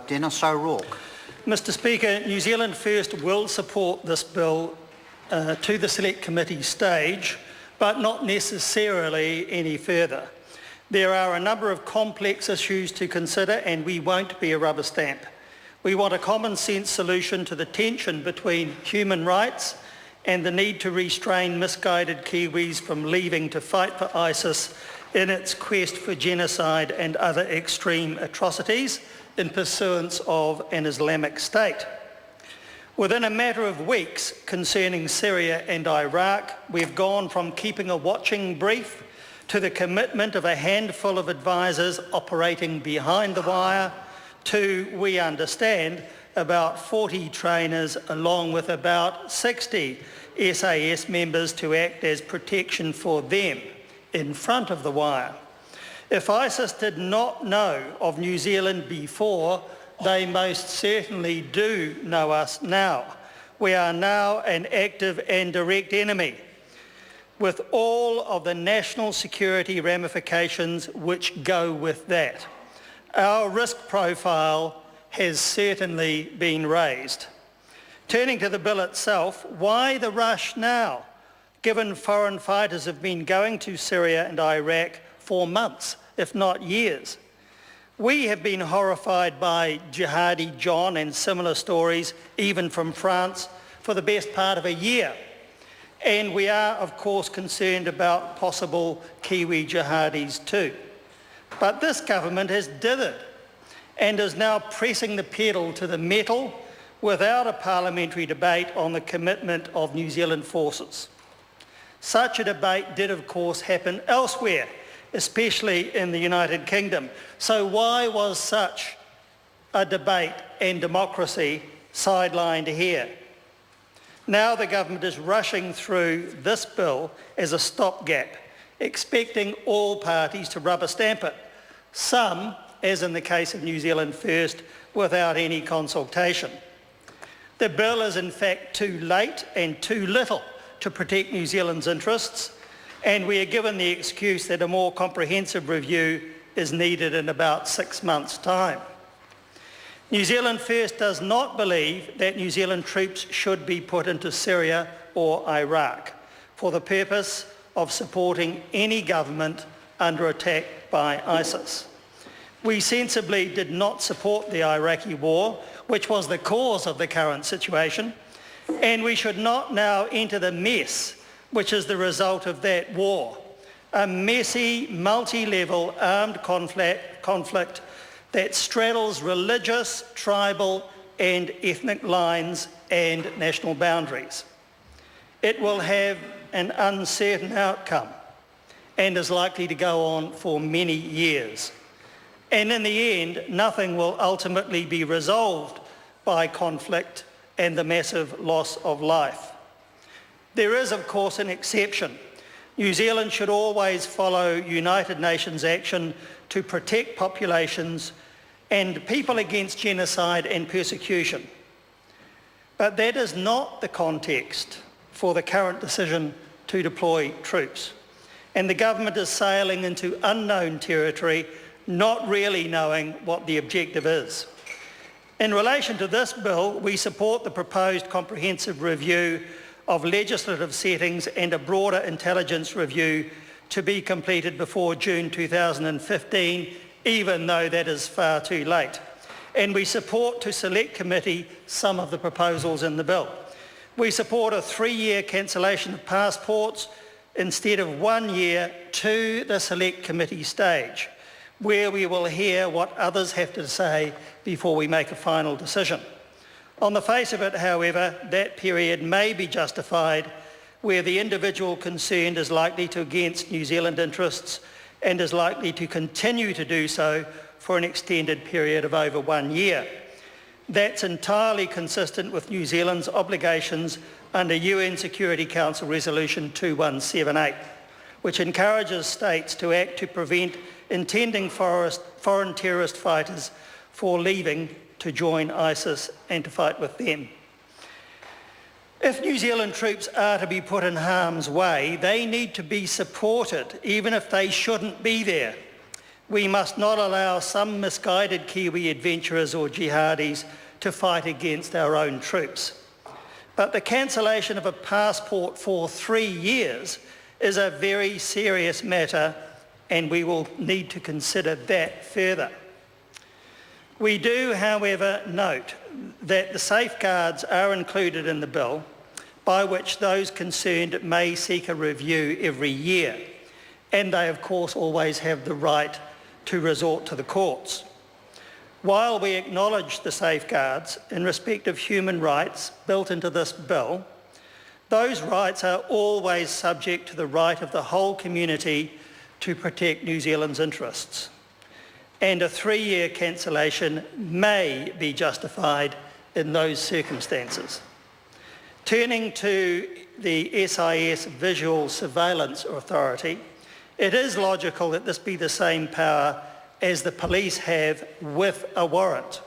Dennis O'Rourke. Mr Speaker, New Zealand First will support this bill to the Select Committee stage, but not necessarily any further. There are a number of complex issues to consider and we won't be a rubber stamp. We want a common sense solution to the tension between human rights and the need to restrain misguided Kiwis from leaving to fight for ISIS in its quest for genocide and other extreme atrocities in pursuance of an Islamic State. Within a matter of weeks concerning Syria and Iraq, we've gone from keeping a watching brief to the commitment of a handful of advisors operating behind the wire to, we understand, about 40 trainers along with about 60 SAS members to act as protection for them in front of the wire. If ISIS did not know of New Zealand before, they most certainly do know us now. We are now an active and direct enemy, with all of the national security ramifications which go with that. Our risk profile has certainly been raised. Turning to the bill itself, why the rush now, given foreign fighters have been going to Syria and Iraq for months, if not years? We have been horrified by Jihadi John and similar stories, even from France, for the best part of a year. And we are, of course, concerned about possible Kiwi jihadis too. But this government has dithered and is now pressing the pedal to the metal without a parliamentary debate on the commitment of New Zealand forces. Such a debate did, of course, happen elsewhere, especially in the United Kingdom. So why was such a debate and democracy sidelined here? Now the government is rushing through this bill as a stopgap, expecting all parties to rubber stamp it, some, as in the case of New Zealand First, without any consultation. The bill is in fact too late and too little to protect New Zealand's interests, and we are given the excuse that a more comprehensive review is needed in about 6 months' time. New Zealand First does not believe that New Zealand troops should be put into Syria or Iraq for the purpose of supporting any government under attack by ISIS. We sensibly did not support the Iraqi war, which was the cause of the current situation, and we should not now enter the mess which is the result of that war, a messy, multi-level armed conflict that straddles religious, tribal and ethnic lines and national boundaries. It will have an uncertain outcome and is likely to go on for many years. And in the end, nothing will ultimately be resolved by conflict and the massive loss of life. There is, of course, an exception. New Zealand should always follow United Nations action to protect populations and people against genocide and persecution. But that is not the context for the current decision to deploy troops. And the government is sailing into unknown territory, not really knowing what the objective is. In relation to this bill, we support the proposed comprehensive review of legislative settings and a broader intelligence review to be completed before June 2015, even though that is far too late. And we support to Select Committee some of the proposals in the bill. We support a 3-year cancellation of passports instead of 1 year to the Select Committee stage, where we will hear what others have to say before we make a final decision. On the face of it, however, that period may be justified where the individual concerned is likely to against New Zealand interests and is likely to continue to do so for an extended period of over 1 year. That's entirely consistent with New Zealand's obligations under UN Security Council Resolution 2178, which encourages states to act to prevent intending foreign terrorist fighters for leaving to join ISIS and to fight with them. If New Zealand troops are to be put in harm's way, they need to be supported, even if they shouldn't be there. We must not allow some misguided Kiwi adventurers or jihadis to fight against our own troops. But the cancellation of a passport for 3 years is a very serious matter, and we will need to consider that further. We do, however, note that the safeguards are included in the bill by which those concerned may seek a review every year, and they of course always have the right to resort to the courts. While we acknowledge the safeguards in respect of human rights built into this bill, those rights are always subject to the right of the whole community to protect New Zealand's interests. And a 3-year cancellation may be justified in those circumstances. Turning to the SIS Visual Surveillance Authority, it is logical that this be the same power as the police have with a warrant.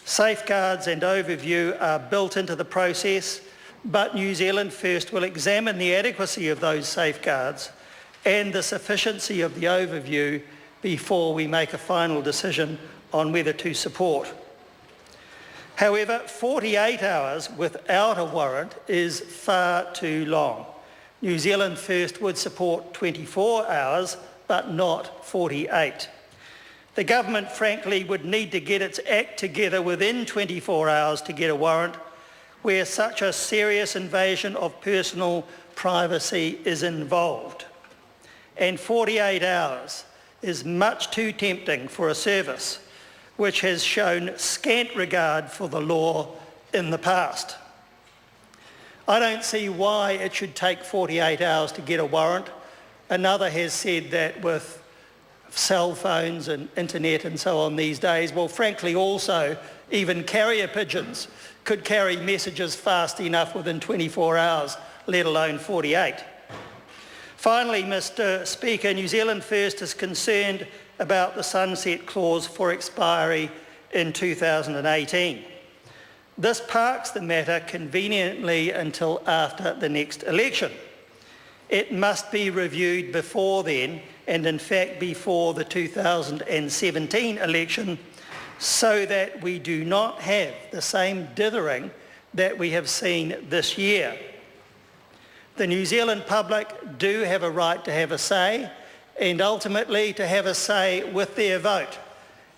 Safeguards and overview are built into the process, but New Zealand First will examine the adequacy of those safeguards and the sufficiency of the overview before we make a final decision on whether to support. However, 48 hours without a warrant is far too long. New Zealand First would support 24 hours, but not 48. The government, frankly, would need to get its act together within 24 hours to get a warrant, where such a serious invasion of personal privacy is involved. And 48 hours is much too tempting for a service which has shown scant regard for the law in the past. I don't see why it should take 48 hours to get a warrant. Another has said that with cell phones and internet and so on these days, well, frankly, also even carrier pigeons could carry messages fast enough within 24 hours, let alone 48. Finally, Mr. Speaker, New Zealand First is concerned about the sunset clause for expiry in 2018. This parks the matter conveniently until after the next election. It must be reviewed before then, and in fact before the 2017 election, so that we do not have the same dithering that we have seen this year. The New Zealand public do have a right to have a say, and ultimately to have a say with their vote,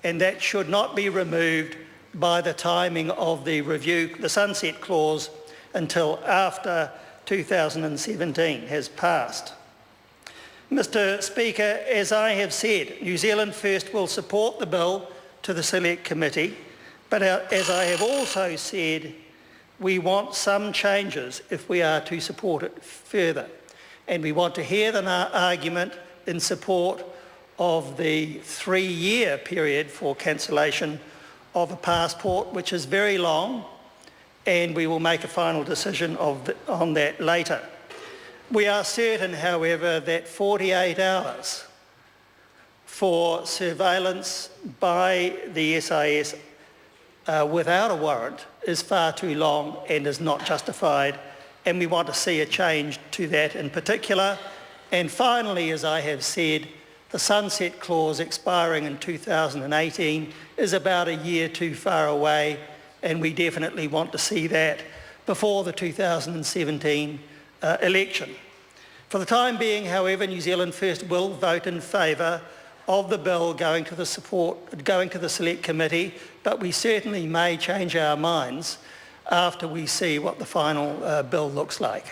and that should not be removed by the timing of the review, the sunset clause, until after 2017 has passed. Mr. Speaker, as I have said, New Zealand First will support the bill to the Select Committee, but as I have also said, we want some changes if we are to support it further. And we want to hear an argument in support of the 3-year period for cancellation of a passport, which is very long, and we will make a final decision on that later. We are certain, however, that 48 hours for surveillance by the SIS without a warrant is far too long and is not justified, and we want to see a change to that in particular. And finally, as I have said, the sunset clause expiring in 2018 is about a year too far away, and we definitely want to see that before the 2017 election. For the time being, however, New Zealand First will vote in favour of the bill going to the Select Committee, but we certainly may change our minds after we see what the final bill looks like.